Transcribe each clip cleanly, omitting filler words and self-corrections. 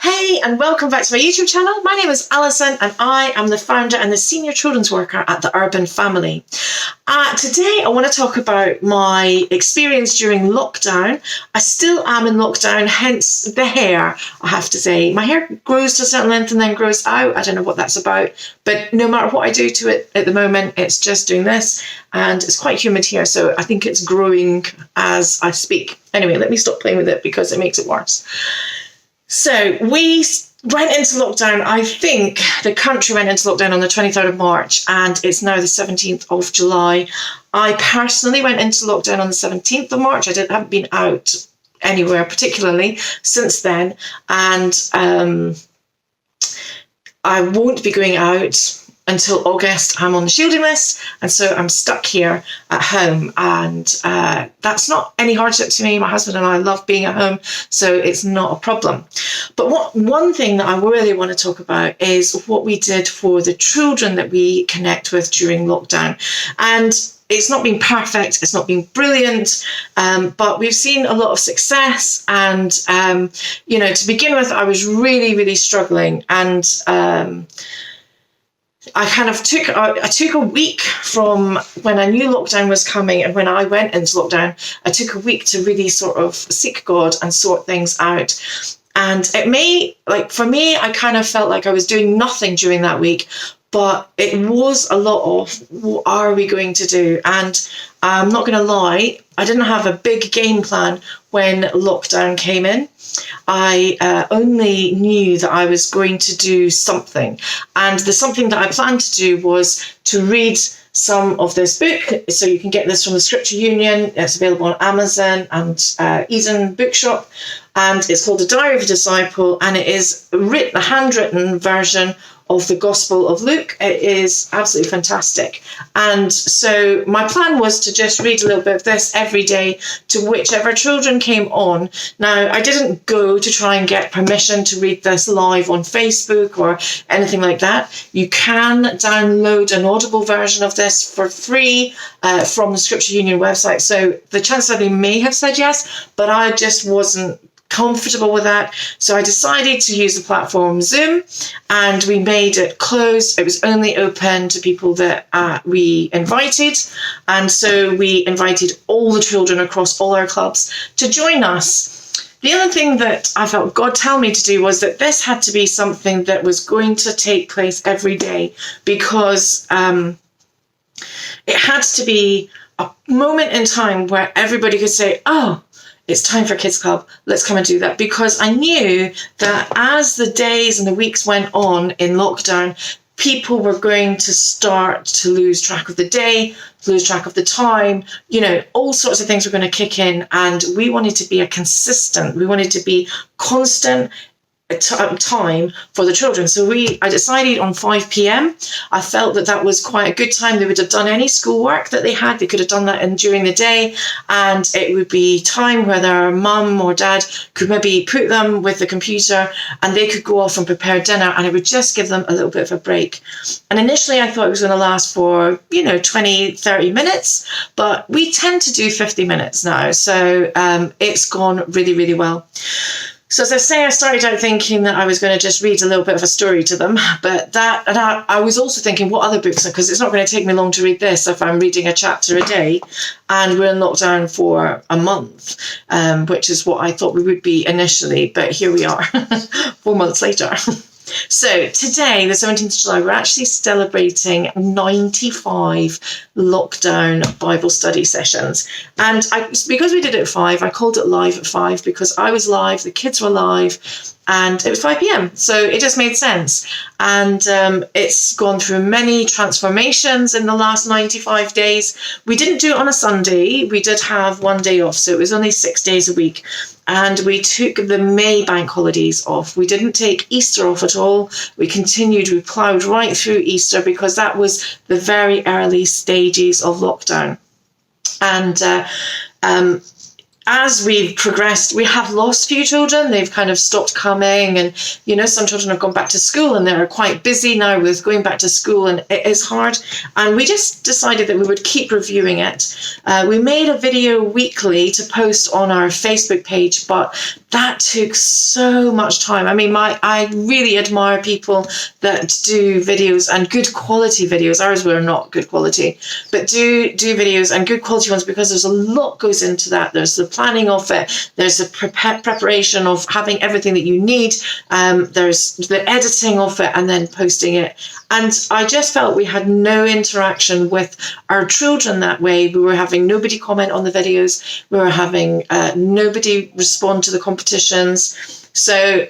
Hey, and welcome back to my YouTube channel. My name is Alison and I am the founder and the senior children's worker at the Urban Family. Today I want to talk about my experience during lockdown. I still am in lockdown, hence the hair, I have to say. My hair grows to a certain length and then grows out. I don't know what that's about, but no matter what I do to it at the moment, it's just doing this, and it's quite humid here, so I think it's growing as I speak. Anyway, let me stop playing with it because it makes it worse. So we went into lockdown, I think the country went into lockdown on the 23rd of March and it's now the 17th of July. I personally went into lockdown on the 17th of March. I haven't been out anywhere particularly since then, and I won't be going out until August. I'm on the shielding list, and so I'm stuck here at home, and that's not any hardship to me. My husband and I love being at home, so it's not a problem. But one thing that I really want to talk about is what we did for the children that we connect with during lockdown. And it's not been perfect, it's not been brilliant, but we've seen a lot of success. And, to begin with, I was really, really struggling, and I took a week from when I knew lockdown was coming, and when I went into lockdown, I took a week to really sort of seek God and sort things out. And for me, I kind of felt like I was doing nothing during that week, but it was a lot of what are we going to do? And I'm not going to lie, I didn't have a big game plan when lockdown came in. I only knew that I was going to do something. And the something that I planned to do was to read some of this book. So you can get this from the Scripture Union. It's available on Amazon and Eden Bookshop. And it's called The Diary of a Disciple. And it is a handwritten version of the Gospel of Luke. It is absolutely fantastic. And so my plan was to just read a little bit of this every day to whichever children came on. Now, I didn't go to try and get permission to read this live on Facebook or anything like that. You can download an Audible version of this for free from the Scripture Union website. So the chances are they may have said yes, but I just wasn't comfortable with that. So I decided to use the platform Zoom, and we made it closed. It was only open to people that we invited. And so we invited all the children across all our clubs to join us. The other thing that I felt God tell me to do was that this had to be something that was going to take place every day, because it had to be a moment in time where everybody could say, oh, it's time for Kids Club, let's come and do that. Because I knew that as the days and the weeks went on in lockdown, people were going to start to lose track of the day, lose track of the time, all sorts of things were going to kick in. And we wanted to be we wanted to be constant time for the children. So I decided on 5 p.m. I felt that was quite a good time. They would have done any schoolwork that they had. They could have done that during the day, and it would be time where their mum or dad could maybe put them with the computer and they could go off and prepare dinner, and it would just give them a little bit of a break. And initially I thought it was going to last for 20-30 minutes, but we tend to do 50 minutes now. So it's gone really, really well. So as I say, I started out thinking that I was going to just read a little bit of a story to them, but I was also thinking, what other books? Because it's not going to take me long to read this if I'm reading a chapter a day, and we're in lockdown for a month, which is what I thought we would be initially, but here we are, 4 months later. So today, the 17th of July, we're actually celebrating 95 lockdown Bible study sessions. And because we did it at 5, I called it live at 5 because I was live, the kids were live, and it was 5 p.m. So it just made sense. And it's gone through many transformations in the last 95 days. We didn't do it on a Sunday. We did have one day off, so it was only 6 days a week. And we took the May bank holidays off. We didn't take Easter off at all. We ploughed right through Easter because that was the very early stages of lockdown. And as we've progressed, we have lost a few children. They've kind of stopped coming, and some children have gone back to school, and they're quite busy now with going back to school, and it is hard. And we just decided that we would keep reviewing it. We made a video weekly to post on our Facebook page, but that took so much time. I mean, I really admire people that do videos, and good quality videos. Ours were not good quality, but do videos and good quality ones, because there's a lot goes into that. There's the planning of it, there's the preparation of having everything that you need, there's the editing of it, and then posting it. And I just felt we had no interaction with our children that way. We were having nobody comment on the videos, we were having nobody respond to the competitions. So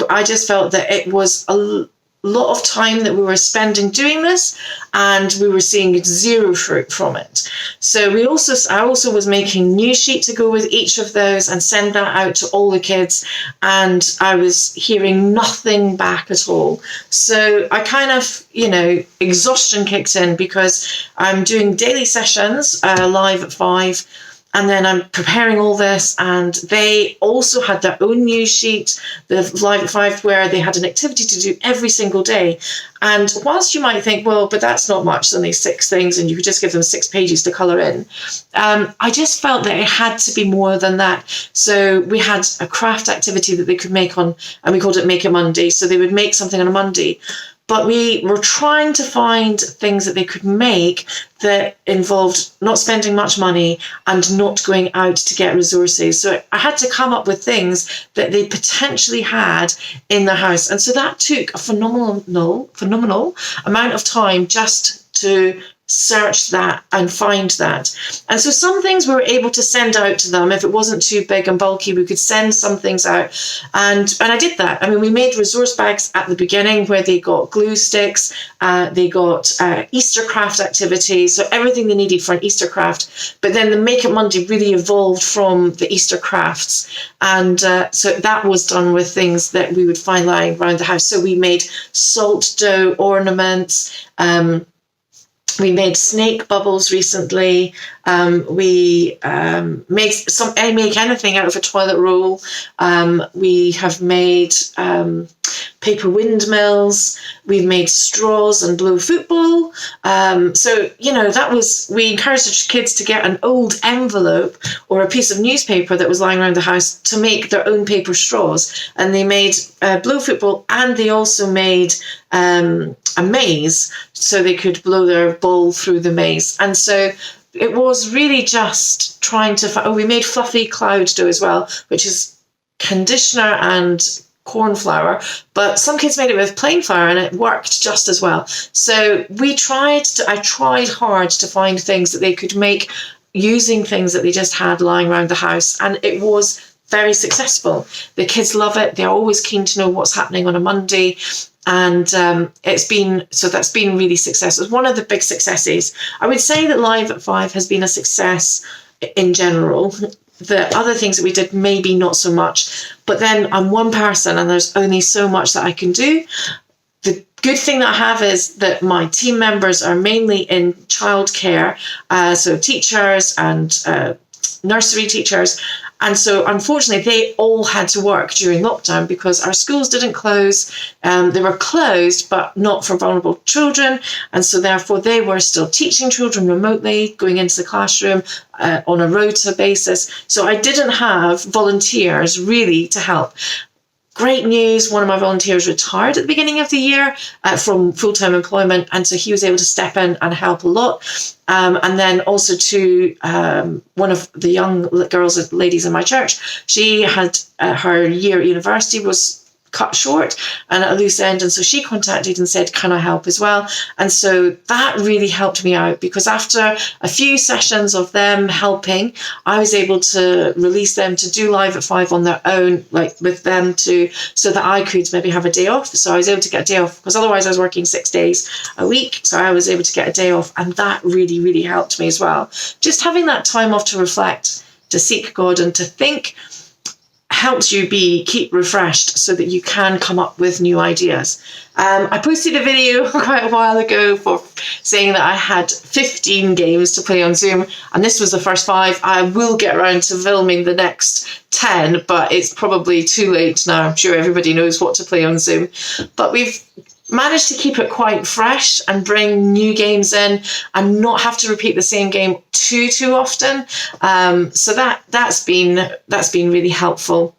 I just felt that it was a lot of time that we were spending doing this, and we were seeing zero fruit from it. So I also was making news sheet to go with each of those and send that out to all the kids, and I was hearing nothing back at all. So I kind of, exhaustion kicked in, because I'm doing daily sessions live at 5. And then I'm preparing all this, and they also had their own news sheet, the Live at 5, where they had an activity to do every single day. And whilst you might think, well, but that's not much, only 6 things, and you could just give them 6 pages to colour in, I just felt that it had to be more than that. So we had a craft activity that they could make on, and we called it Make It Monday. So they would make something on a Monday. But we were trying to find things that they could make that involved not spending much money and not going out to get resources. So I had to come up with things that they potentially had in the house. And so that took a phenomenal amount of time just to search that and find that. And so some things we were able to send out to them. If it wasn't too big and bulky, we could send some things out. And I did that. I mean, we made resource bags at the beginning where they got glue sticks, they got Easter craft activities, so everything they needed for an Easter craft. But then the Make It Monday really evolved from the Easter crafts. And so that was done with things that we would find lying around the house. So we made salt dough ornaments, we made snake bubbles recently. We make anything out of a toilet roll. We have made paper windmills. We've made straws and blue football. So, we encouraged kids to get an old envelope or a piece of newspaper that was lying around the house to make their own paper straws. And they made blue football, and they also made a maze so they could blow their ball through the maze. And so it was really just trying to we made fluffy cloud dough as well, which is conditioner and corn flour, but some kids made it with plain flour and it worked just as well. So I tried hard to find things that they could make using things that they just had lying around the house, and it was very successful. The kids love it. They're always keen to know what's happening on a Monday. And that's been really successful. It's one of the big successes. I would say that Live at 5 has been a success in general. The other things that we did, maybe not so much. But then I'm one person and there's only so much that I can do. The good thing that I have is that my team members are mainly in childcare, so teachers and nursery teachers. And so, unfortunately, they all had to work during lockdown because our schools didn't close. They were closed, but not for vulnerable children. And so, therefore, they were still teaching children remotely, going into the classroom on a rota basis. So I didn't have volunteers really to help. Great news, one of my volunteers retired at the beginning of the year from full-time employment, and so he was able to step in and help a lot. And then also to one of the young girls, ladies in my church, she had her year at university was cut short and at a loose end, and so she contacted and said, can I help as well? And so that really helped me out, because after a few sessions of them helping, I was able to release them to do Live at 5 on their own, like with them too, so that I could maybe have a day off. So I was able to get a day off, because otherwise I was working 6 days a week, so I was able to get a day off, and that really, really helped me as well. Just having that time off to reflect, to seek God, and to think, helps you keep refreshed so that you can come up with new ideas. I posted a video quite a while ago for saying that I had 15 games to play on Zoom, and this was the first 5. I will get around to filming the next 10, but it's probably too late now. I'm sure everybody knows what to play on Zoom. But we've managed to keep it quite fresh and bring new games in and not have to repeat the same game too often. So that's been really helpful.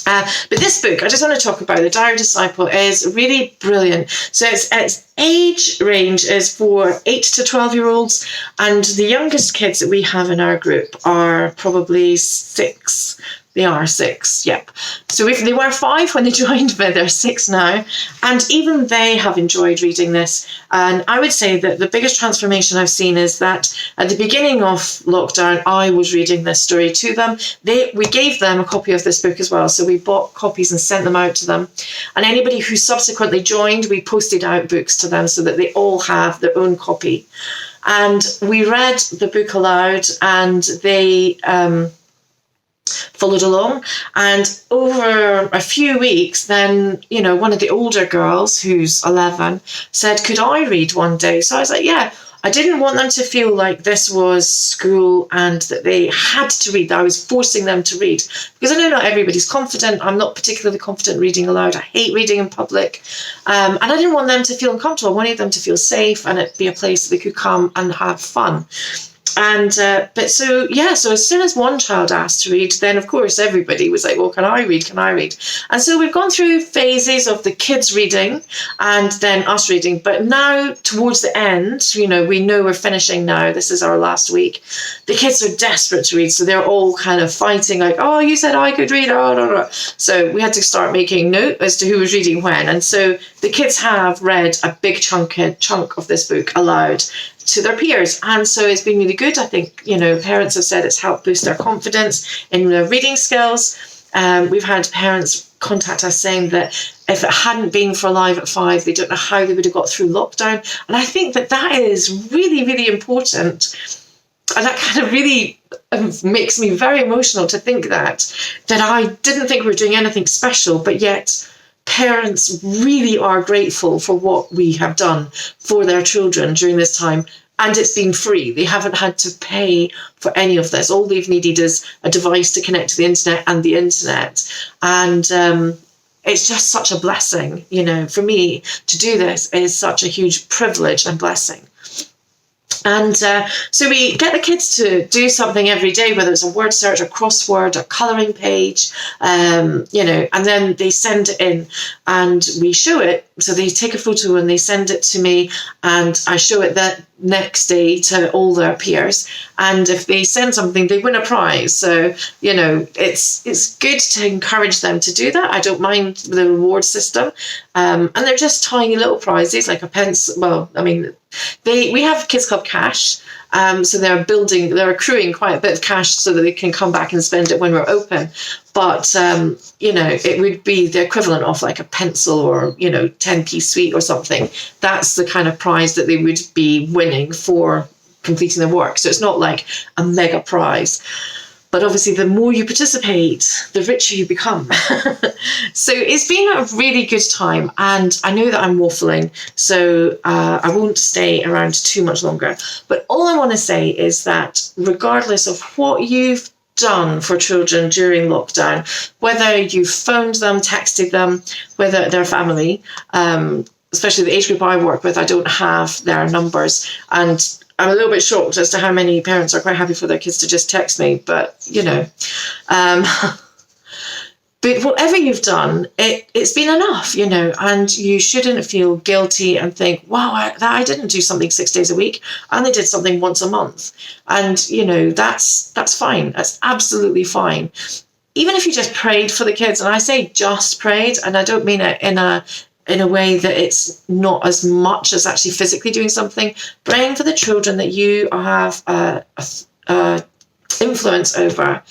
But this book, I just want to talk about, The Diary Disciple, is really brilliant. So its age range is for 8 to 12-year-olds, and the youngest kids that we have in our group are probably 6. They are 6, yep. So they were 5 when they joined, but they're 6 now. And even they have enjoyed reading this. And I would say that the biggest transformation I've seen is that at the beginning of lockdown, I was reading this story to them. We gave them a copy of this book as well. So we bought copies and sent them out to them. And anybody who subsequently joined, we posted out books to them so that they all have their own copy. And we read the book aloud, and they followed along. And over a few weeks, then, one of the older girls, who's 11, said, could I read one day? So I was like, yeah. I didn't want them to feel like this was school and that they had to read, that I was forcing them to read. Because I know not everybody's confident. I'm not particularly confident reading aloud. I hate reading in public. And I didn't want them to feel uncomfortable. I wanted them to feel safe and it be a place that they could come and have fun. And so as soon as one child asked to read, then of course everybody was like, well, can I read? And so we've gone through phases of the kids reading and then us reading. But now towards the end, we know we're finishing now. This is our last week. The kids are desperate to read. So they're all kind of fighting like, oh, you said I could read. Oh, no. So we had to start making note as to who was reading when. And so the kids have read a big chunk of this book aloud to their peers. And so it's been really good. I think, parents have said it's helped boost their confidence in their reading skills. We've had parents contact us saying that if it hadn't been for Live at 5, they don't know how they would have got through lockdown. And I think that is really, really important. And that kind of really makes me very emotional to think that I didn't think we were doing anything special, but yet parents really are grateful for what we have done for their children during this time. And it's been free. They haven't had to pay for any of this. All they've needed is a device to connect to the internet and the internet. And it's just such a blessing, for me to do this is such a huge privilege and blessing. And so we get the kids to do something every day, whether it's a word search, a crossword, a colouring page, and then they send it in and we show it. So they take a photo and they send it to me and I show it that next day to all their peers. And if they send something, they win a prize. So, it's good to encourage them to do that. I don't mind the reward system. And they're just tiny little prizes like a pencil. Well, I mean, we have Kids Club cash. So they're accruing quite a bit of cash so that they can come back and spend it when we're open. But, it would be the equivalent of like a pencil or, 10p sweet or something. That's the kind of prize that they would be winning for completing their work. So it's not like a mega prize. But obviously, the more you participate, the richer you become. So it's been a really good time. And I know that I'm waffling, so I won't stay around too much longer. But all I want to say is that regardless of what you've done for children during lockdown, whether you phoned them, texted them, whether they're family, especially the age group I work with, I don't have their numbers. And I'm a little bit shocked as to how many parents are quite happy for their kids to just text me, but but whatever you've done, it's been enough, and you shouldn't feel guilty and think, wow, I didn't do something 6 days a week. I only did something once a month. And, that's fine. That's absolutely fine. Even if you just prayed for the kids, and I say just prayed, and I don't mean it in a way that it's not as much as actually physically doing something, praying for the children that you have influence over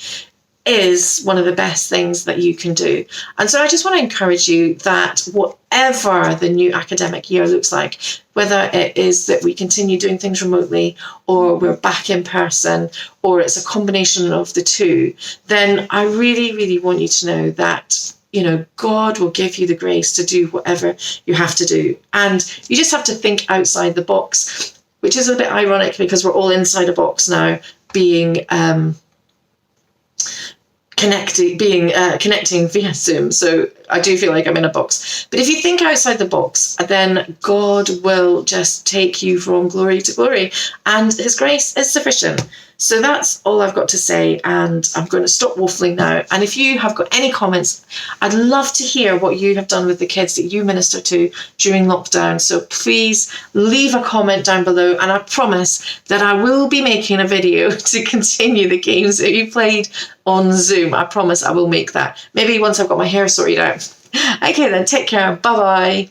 is one of the best things that you can do. And so I just want to encourage you that whatever the new academic year looks like, whether it is that we continue doing things remotely or we're back in person or it's a combination of the two, then I really, really want you to know that, you know, God will give you the grace to do whatever you have to do. And you just have to think outside the box, which is a bit ironic because we're all inside a box now, being connecting via Zoom. So I do feel like I'm in a box. But if you think outside the box, then God will just take you from glory to glory, and his grace is sufficient. So that's all I've got to say, and I'm going to stop waffling now. And if you have got any comments, I'd love to hear what you have done with the kids that you minister to during lockdown. So please leave a comment down below, and I promise that I will be making a video to continue the games that you played on Zoom. I promise I will make that. Maybe once I've got my hair sorted out. Okay then, take care. Bye-bye.